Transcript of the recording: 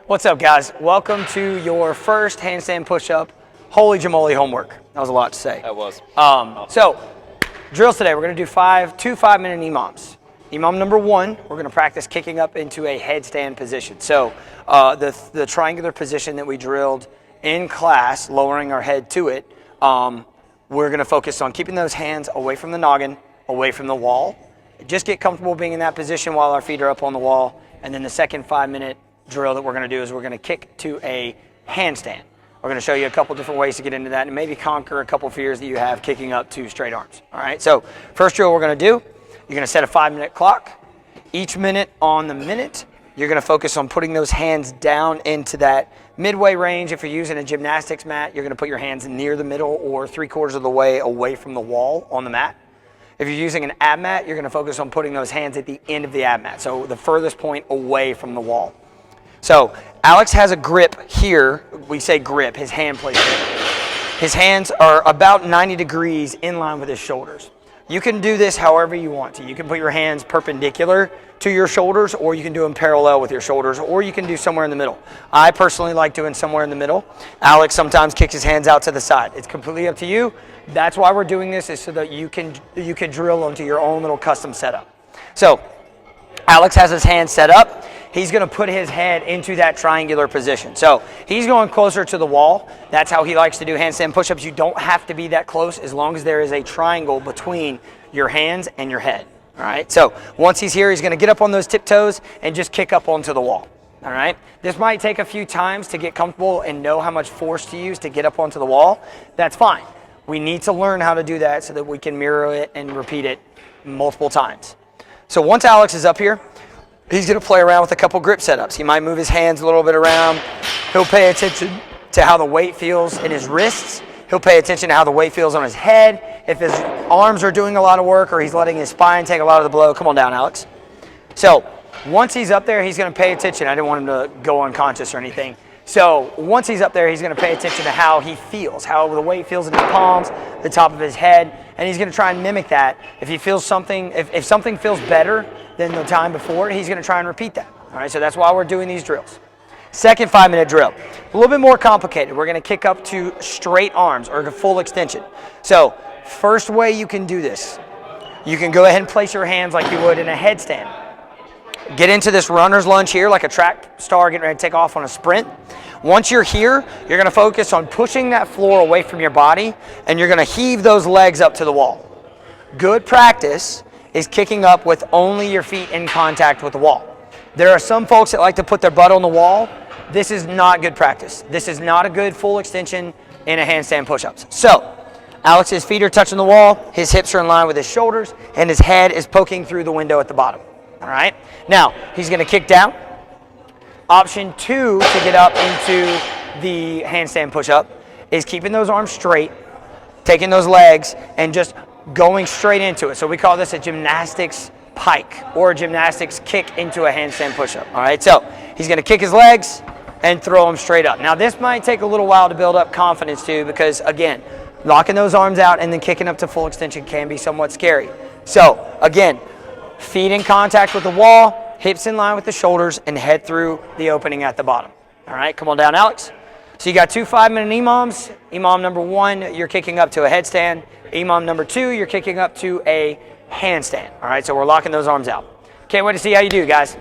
What's up, guys? Welcome to your first handstand push-up, holy Gym-Oly homework. That was a lot to say. That was. So, drills today, we're gonna do two 5-minute EMOMs. EMOM number 1, we're gonna practice kicking up into a headstand position. So, the triangular position that we drilled in class, lowering our head to it, we're gonna focus on keeping those hands away from the noggin, away from the wall. Just get comfortable being in that position while our feet are up on the wall. And then the second 5-minute drill that we're going to do is we're going to kick to a handstand. We're going to show you a couple different ways to get into that and maybe conquer a couple fears that you have kicking up to straight arms. All right, so first drill we're going to do, you're going to set a 5-minute clock. Each minute on the minute, you're going to focus on putting those hands down into that midway range. If you're using a gymnastics mat, you're going to put your hands near the middle or 3/4 of the way away from the wall on the mat. If you're using an ab mat, you're going to focus on putting those hands at the end of the ab mat, so the furthest point away from the wall. So Alex has a grip here. We say grip, his hand placement. His hands are about 90 degrees in line with his shoulders. You can do this however you want to. You can put your hands perpendicular to your shoulders, or you can do them parallel with your shoulders, or you can do somewhere in the middle. I personally like doing somewhere in the middle. Alex sometimes kicks his hands out to the side. It's completely up to you. That's why we're doing this, is so that you can drill onto your own little custom setup. So Alex has his hands set up. He's going to put his head into that triangular position. So he's going closer to the wall. That's how he likes to do handstand push-ups. You don't have to be that close as long as there is a triangle between your hands and your head. All right, so once he's here, he's going to get up on those tiptoes and just kick up onto the wall. All right, this might take a few times to get comfortable and know how much force to use to get up onto the wall. That's fine. We need to learn how to do that so that we can mirror it and repeat it multiple times. So once Alex is up here, he's going to play around with a couple grip setups. He might move his hands a little bit around. He'll pay attention to how the weight feels in his wrists. He'll pay attention to how the weight feels on his head. If his arms are doing a lot of work or he's letting his spine take a lot of the blow. Come on down, Alex. So once he's up there, he's going to pay attention. I didn't want him to go unconscious or anything. So once he's up there, he's going to pay attention to how he feels, how the weight feels in his palms, the top of his head, and he's going to try and mimic that. If he feels something, if something feels better than the time before, he's going to try and repeat that. All right, so that's why we're doing these drills. Second 5-minute drill, a little bit more complicated. We're going to kick up to straight arms or to full extension. So first way you can do this, you can go ahead and place your hands like you would in a headstand. Get into this runner's lunge here like a track star getting ready to take off on a sprint. Once you're here, you're going to focus on pushing that floor away from your body, and you're going to heave those legs up to the wall. Good practice is kicking up with only your feet in contact with the wall. There are some folks that like to put their butt on the wall. This is not good practice. This is not a good full extension in a handstand push-ups. So Alex's feet are touching the wall, his hips are in line with his shoulders, and his head is poking through the window at the bottom. All right, now he's going to kick down. Option 2 to get up into the handstand push-up is keeping those arms straight, taking those legs, and just going straight into it. So we call this a gymnastics pike or a gymnastics kick into a handstand push-up. All right, so he's going to kick his legs and throw them straight up. Now this might take a little while to build up confidence too, because again, locking those arms out and then kicking up to full extension can be somewhat scary. So again, feet in contact with the wall, hips in line with the shoulders, and head through the opening at the bottom. All right, come on down, Alex. So you got two 5-minute EMOMs. EMOM number 1, you're kicking up to a headstand. EMOM number 2, you're kicking up to a handstand. All right, so we're locking those arms out. Can't wait to see how you do, guys.